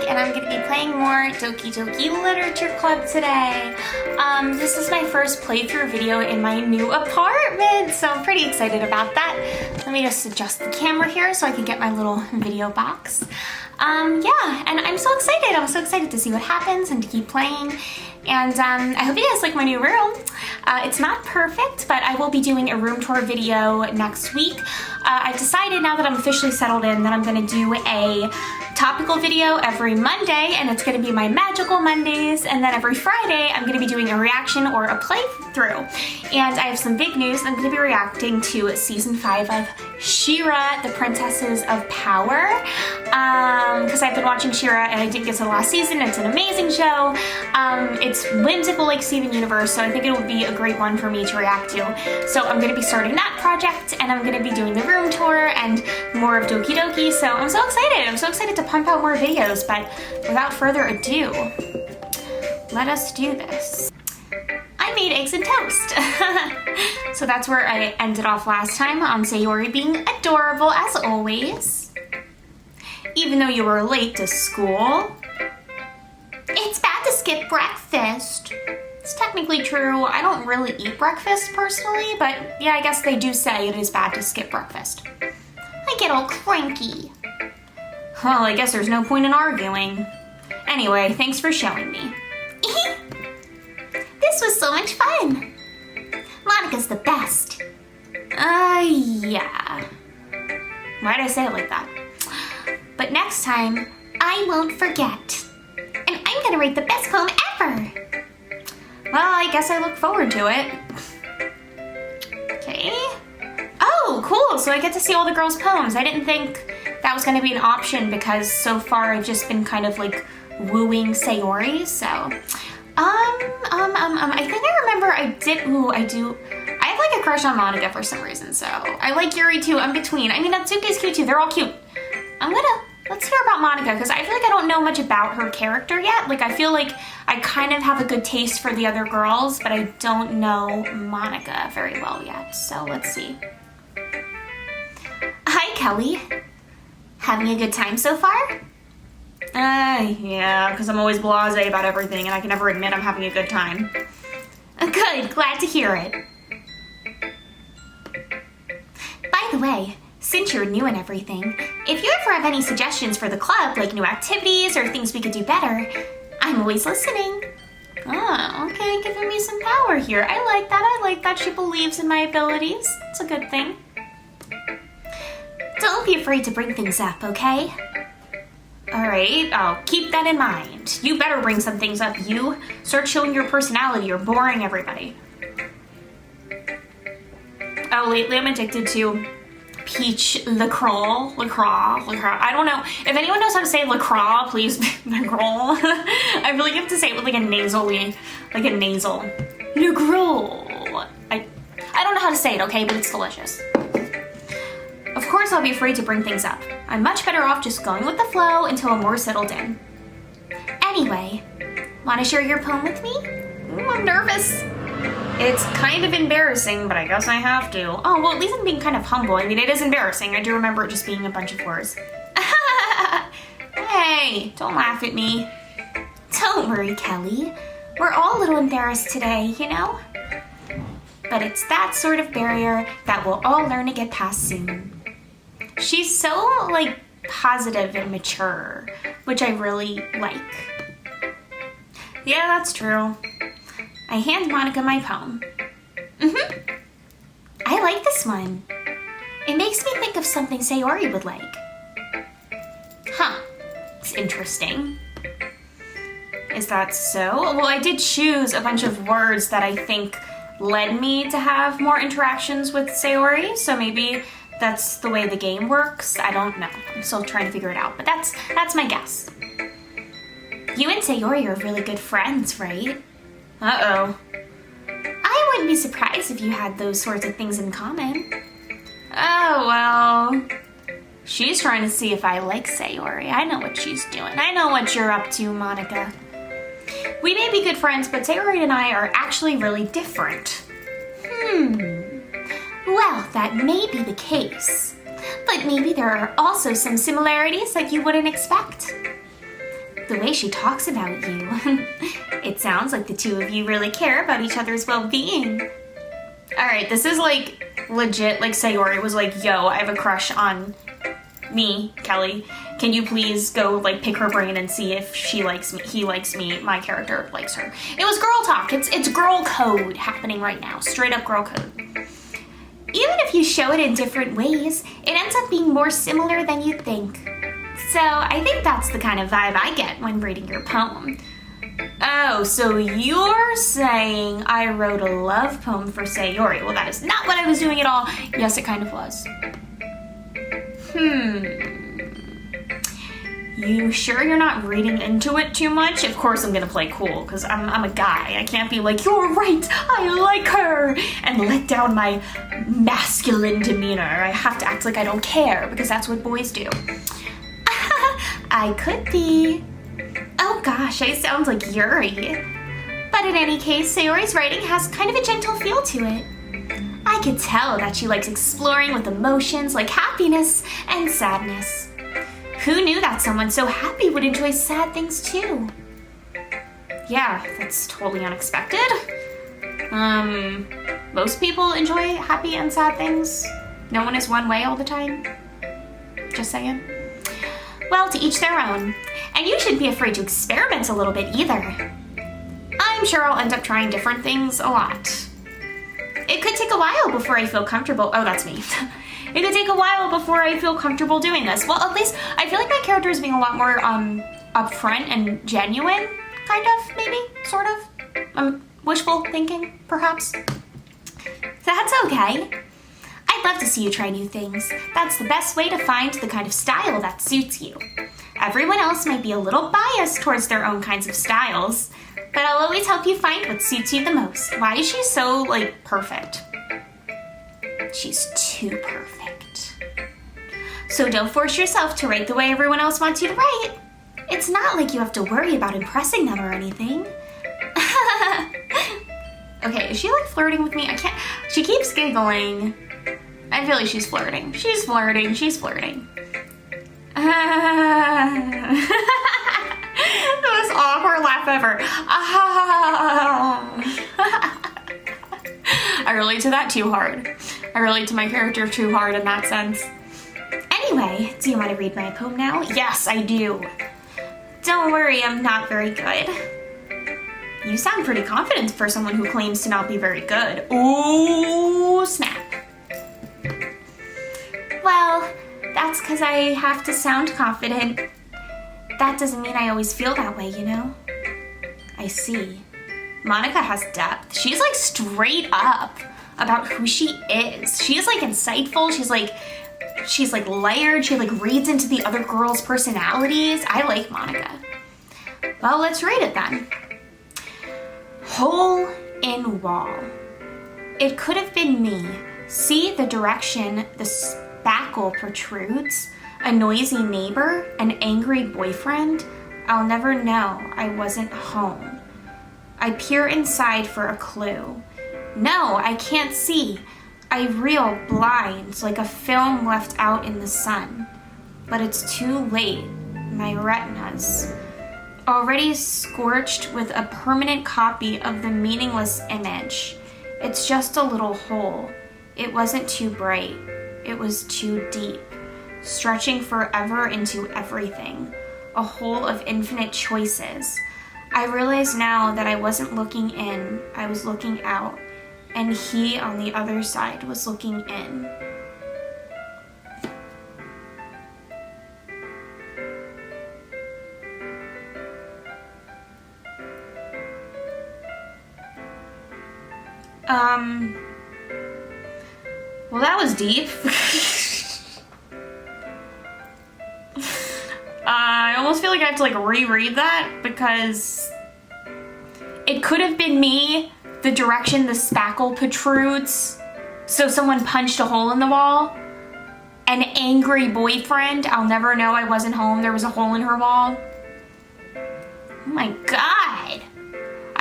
and I'm going to be playing more Doki Doki Literature Club today. This is my first playthrough video in my new apartment, so I'm pretty excited about that. Let me just adjust the camera here so I can get my little video box. Yeah, and I'm so excited. I'm so excited to see what happens and to keep playing. And I hope you guys like my new room. It's not perfect, but I will be doing a room tour video next week. I've decided now that I'm officially settled in that I'm going to do a topical video every Monday, and it's going to be my magical Mondays, and then every Friday I'm going to be doing a reaction or a playthrough. And I have some big news. I'm going to be reacting to season 5 of She-Ra, the Princesses of Power, because I've been watching She-Ra and I didn't get to the last season. It's an amazing show. It's whimsical like Steven Universe, so I think it would be a great one for me to react to. So I'm going to be starting that project, and I'm going to be doing the room tour and more of Doki Doki, so I'm so excited. I'm so excited to pump out more videos, but without further ado, let us do this. I made eggs and toast. So that's where I ended off last time, on Sayori being adorable as always. Even though you were late to school. It's bad to skip breakfast. It's technically true. I don't really eat breakfast personally, but yeah, I guess they do say it is bad to skip breakfast. I get all cranky. Well, I guess there's no point in arguing. Anyway, thanks for showing me. This was so much fun. Monika's the best. Yeah. Why'd I say it like that? But next time, I won't forget. And I'm gonna write the best poem ever. Well, I guess I look forward to it. Okay. Oh, cool, so I get to see all the girls' poems. I didn't think that was gonna be an option because so far I've just been kind of like wooing Sayori, so. I think I remember I have like a crush on Monika for some reason, so. I like Yuri too, I'm between. I mean, Natsuki's cute too, they're all cute. Let's hear about Monika, because I feel like I don't know much about her character yet. Like, I feel like I kind of have a good taste for the other girls, but I don't know Monika very well yet, so let's see. Hi, Kelly. Having a good time so far? Yeah, because I'm always blasé about everything, and I can never admit I'm having a good time. Good, glad to hear it. By the way, since you're new and everything, if you ever have any suggestions for the club, like new activities or things we could do better, I'm always listening. Oh, okay, giving me some power here. I like that she believes in my abilities. It's a good thing. Don't be afraid to bring things up, okay? Alright, I'll keep that in mind. You better bring some things up, you. Start showing your personality, you're boring everybody. Oh, lately I'm addicted to peach lacroix. I don't know. If anyone knows how to say lacroix, please, lacroix. I really have to say it with like a nasal. Lacroix. I don't know how to say it, okay, but it's delicious. Of course I'll be afraid to bring things up. I'm much better off just going with the flow until I'm more settled in. Anyway, want to share your poem with me? Ooh, I'm nervous. It's kind of embarrassing, but I guess I have to. Oh, well, at least I'm being kind of humble. I mean, it is embarrassing. I do remember it just being a bunch of words. Hey, don't laugh at me. Don't worry, Kelly. We're all a little embarrassed today, you know? But it's that sort of barrier that we'll all learn to get past soon. She's so, like, positive and mature, which I really like. Yeah, that's true. I hand Monika my poem. I like this one. It makes me think of something Sayori would like. Huh, it's interesting. Is that so? Well, I did choose a bunch of words that I think led me to have more interactions with Sayori, so maybe that's the way the game works. I don't know. I'm still trying to figure it out, but that's my guess. You and Sayori are really good friends, right? Uh-oh. I wouldn't be surprised if you had those sorts of things in common. Oh, well. She's trying to see if I like Sayori. I know what she's doing. I know what you're up to, Monika. We may be good friends, but Sayori and I are actually really different. Well, that may be the case. But maybe there are also some similarities that you wouldn't expect. The way she talks about you. It sounds like the two of you really care about each other's well-being. Alright, this is like legit, like Sayori was like, yo, I have a crush on me, Kelly. Can you please go like pick her brain and see if she likes me, he likes me, my character likes her. It was girl talk. It's girl code happening right now. Straight up girl code. Even if you show it in different ways, it ends up being more similar than you think. So I think that's the kind of vibe I get when reading your poem. Oh, so you're saying I wrote a love poem for Sayori. Well, that is not what I was doing at all. Yes, it kind of was. You sure you're not reading into it too much? Of course I'm gonna play cool, because I'm a guy. I can't be like, you're right, I like her, and let down my masculine demeanor. I have to act like I don't care, because that's what boys do. I could be. Oh gosh, I sound like Yuri. But in any case, Sayori's writing has kind of a gentle feel to it. I could tell that she likes exploring with emotions like happiness and sadness. Who knew that someone so happy would enjoy sad things too? Yeah, that's totally unexpected. Most people enjoy happy and sad things. No one is one way all the time. Just saying. Well, to each their own. And you shouldn't be afraid to experiment a little bit either. I'm sure I'll end up trying different things a lot. It could take a while before I feel comfortable. Oh, that's me. It could take a while before I feel comfortable doing this. Well, at least I feel like my character is being a lot more upfront and genuine, kind of, maybe, sort of. Wishful thinking, perhaps. That's okay. I'd love to see you try new things. That's the best way to find the kind of style that suits you. Everyone else might be a little biased towards their own kinds of styles, but I'll always help you find what suits you the most. Why is she so, like, perfect? She's too perfect. So don't force yourself to write the way everyone else wants you to write. It's not like you have to worry about impressing them or anything. Okay, is she like flirting with me? I can't. She keeps giggling. I feel like she's flirting. She's flirting. She's flirting. The most awkward laugh ever. I relate to that too hard. I relate to my character too hard in that sense. Anyway, do you want to read my poem now? Yes, I do. Don't worry, I'm not very good. You sound pretty confident for someone who claims to not be very good. Ooh, snap. Well, that's because I have to sound confident. That doesn't mean I always feel that way, you know? I see. Monika has depth. She's like straight up about who she is. She's like insightful. She's like layered. She like reads into the other girls' personalities. I like Monika. Well, let's read it then. Hole in wall. It could have been me. See the direction the spackle protrudes? A noisy neighbor? An angry boyfriend? I'll never know. I wasn't home. I peer inside for a clue. No, I can't see. I reel blind like a film left out in the sun. But it's too late. My retinas. Already scorched with a permanent copy of the meaningless image. It's just a little hole. It wasn't too bright. It was too deep. Stretching forever into everything. A hole of infinite choices. I realize now that I wasn't looking in, I was looking out, and he on the other side was looking in. Well, that was deep. I almost feel like I have to like reread that because it could have been me, the direction the spackle protrudes. So someone punched a hole in the wall. An angry boyfriend. I'll never know I wasn't home. There was a hole in her wall. Oh my god.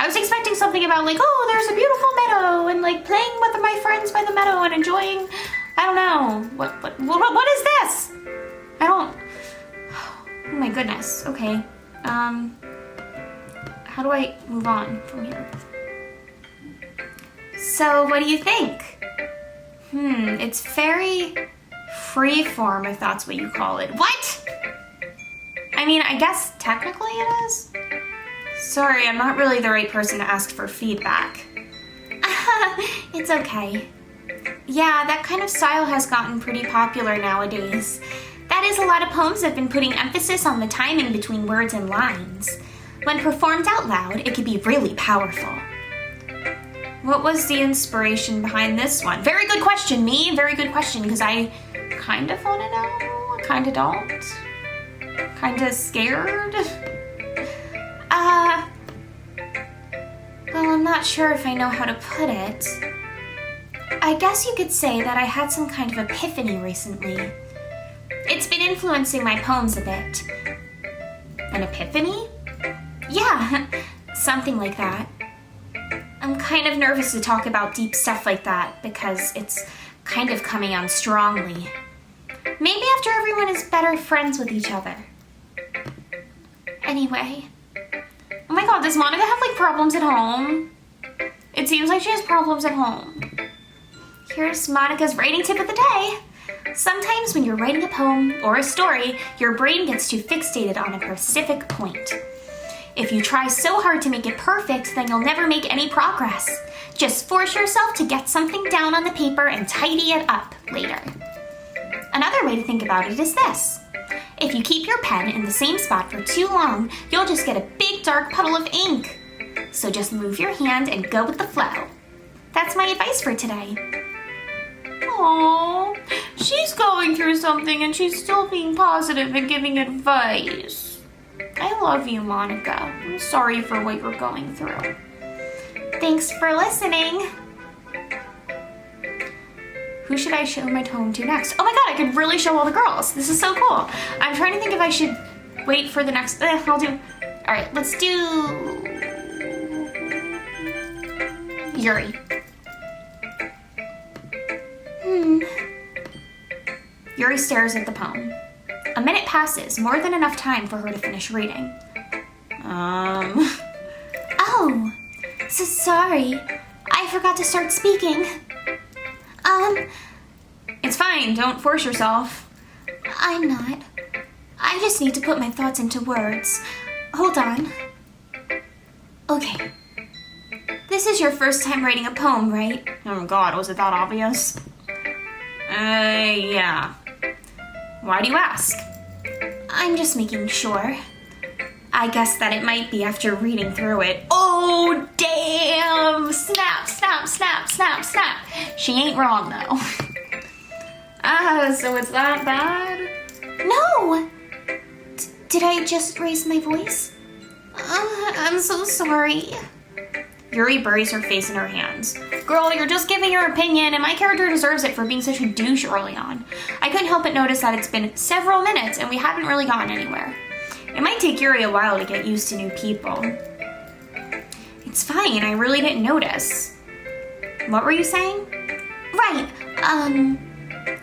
I was expecting something about like, oh, there's a beautiful meadow and like playing with my friends by the meadow and enjoying, I don't know. What is this? I don't, oh my goodness. Okay. How do I move on from here? So, what do you think? It's very freeform, if that's what you call it. What? I mean, I guess technically it is. Sorry, I'm not really the right person to ask for feedback. It's okay. Yeah, that kind of style has gotten pretty popular nowadays. That is, a lot of poems have been putting emphasis on the timing between words and lines. When performed out loud, it can be really powerful. What was the inspiration behind this one? Very good question, me. Very good question, because I kind of want to know, kind of don't. Kind of scared. Well, I'm not sure if I know how to put it. I guess you could say that I had some kind of epiphany recently. It's been influencing my poems a bit. An epiphany? Yeah, something like that. I'm kind of nervous to talk about deep stuff like that because it's kind of coming on strongly. Maybe after everyone is better friends with each other. Anyway. Oh my god, does Monika have like problems at home? It seems like she has problems at home. Here's Monika's writing tip of the day. Sometimes when you're writing a poem or a story, your brain gets too fixated on a specific point. If you try so hard to make it perfect, then you'll never make any progress. Just force yourself to get something down on the paper and tidy it up later. Another way to think about it is this. If you keep your pen in the same spot for too long, you'll just get a big dark puddle of ink. So just move your hand and go with the flow. That's my advice for today. Aww, she's going through something and she's still being positive and giving advice. I love you, Monika. I'm sorry for what you're going through. Thanks for listening. Who should I show my tome to next? Oh my god, I could really show all the girls. This is so cool. I'm trying to think if I should wait for the next... I'll do... Alright, let's do... Yuri. Yuri stares at the poem. A minute passes, more than enough time for her to finish reading. Oh, so sorry. I forgot to start speaking. It's fine, don't force yourself. I'm not. I just need to put my thoughts into words. Hold on. Okay. This is your first time writing a poem, right? Oh god, was it that obvious? Yeah. Why do you ask? I'm just making sure. I guess that it might be after reading through it. Oh, damn! Snap, snap, snap, snap, snap. She ain't wrong, though. So it's that bad? No! Did I just raise my voice? I'm so sorry. Yuri buries her face in her hands. Girl, you're just giving your opinion, and my character deserves it for being such a douche early on. I couldn't help but notice that it's been several minutes, and we haven't really gone anywhere. It might take Yuri a while to get used to new people. It's fine, I really didn't notice. What were you saying? Right,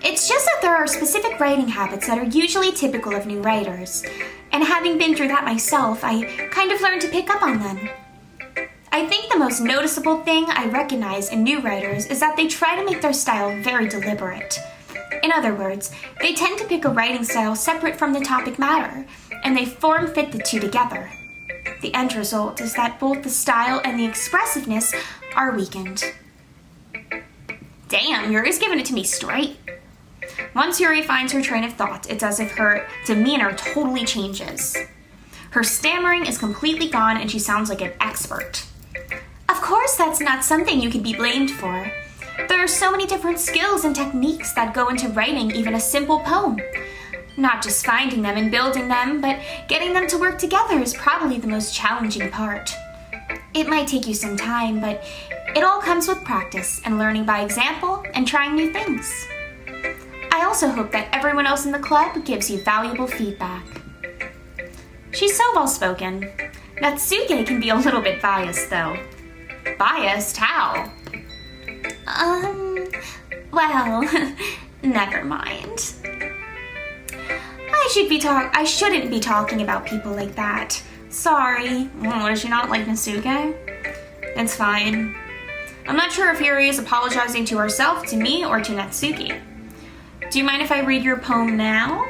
it's just that there are specific writing habits that are usually typical of new writers. And having been through that myself, I kind of learned to pick up on them. I think the most noticeable thing I recognize in new writers is that they try to make their style very deliberate. In other words, they tend to pick a writing style separate from the topic matter, and they form-fit the two together. The end result is that both the style and the expressiveness are weakened. Damn, Yuri's giving it to me straight. Once Yuri finds her train of thought, it's as if her demeanor totally changes. Her stammering is completely gone and she sounds like an expert. Of course, that's not something you can be blamed for. There are so many different skills and techniques that go into writing even a simple poem. Not just finding them and building them, but getting them to work together is probably the most challenging part. It might take you some time, but it all comes with practice and learning by example and trying new things. I also hope that everyone else in the club gives you valuable feedback. She's so well-spoken. Natsuke can be a little bit biased, though. Biased? How? Well, never mind. I shouldn't be talking about people like that. Sorry. Does she not like Natsuki? It's fine. I'm not sure if Yuri is apologizing to herself, to me, or to Natsuki. Do you mind if I read your poem now?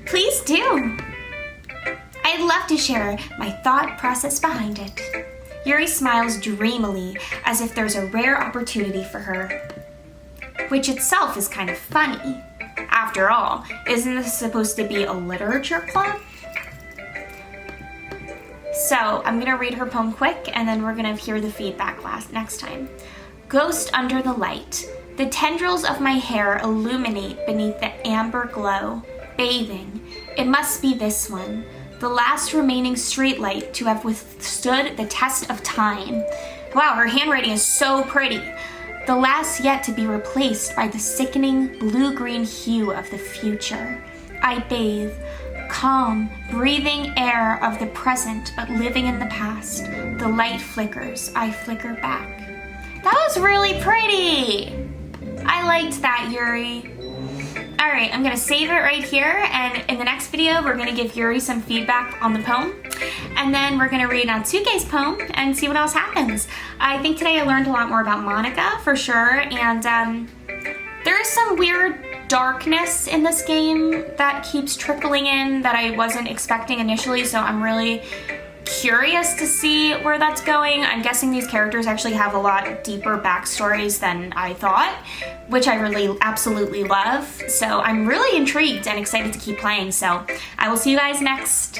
Please do. I'd love to share my thought process behind it. Yuri smiles dreamily, as if there's a rare opportunity for her. Which itself is kind of funny. After all, isn't this supposed to be a literature club? So, I'm gonna read her poem quick, and then we're gonna hear the feedback next time. Ghost under the light. The tendrils of my hair illuminate beneath the amber glow. Bathing. It must be this one. The last remaining streetlight to have withstood the test of time. Wow, her handwriting is so pretty. The last yet to be replaced by the sickening blue-green hue of the future. I bathe. Calm, breathing air of the present, but living in the past. The light flickers. I flicker back. That was really pretty. I liked that, Yuri. All right, I'm gonna save it right here, and in the next video, we're gonna give Yuri some feedback on the poem, and then we're gonna read Natsuki's poem and see what else happens. I think today I learned a lot more about Monika, for sure, and there is some weird darkness in this game that keeps trickling in that I wasn't expecting initially, so I'm really curious to see where that's going. I'm guessing these characters actually have a lot deeper backstories than I thought, which I really absolutely love. So I'm really intrigued and excited to keep playing. So I will see you guys next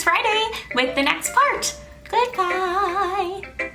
Friday with the next part. Goodbye.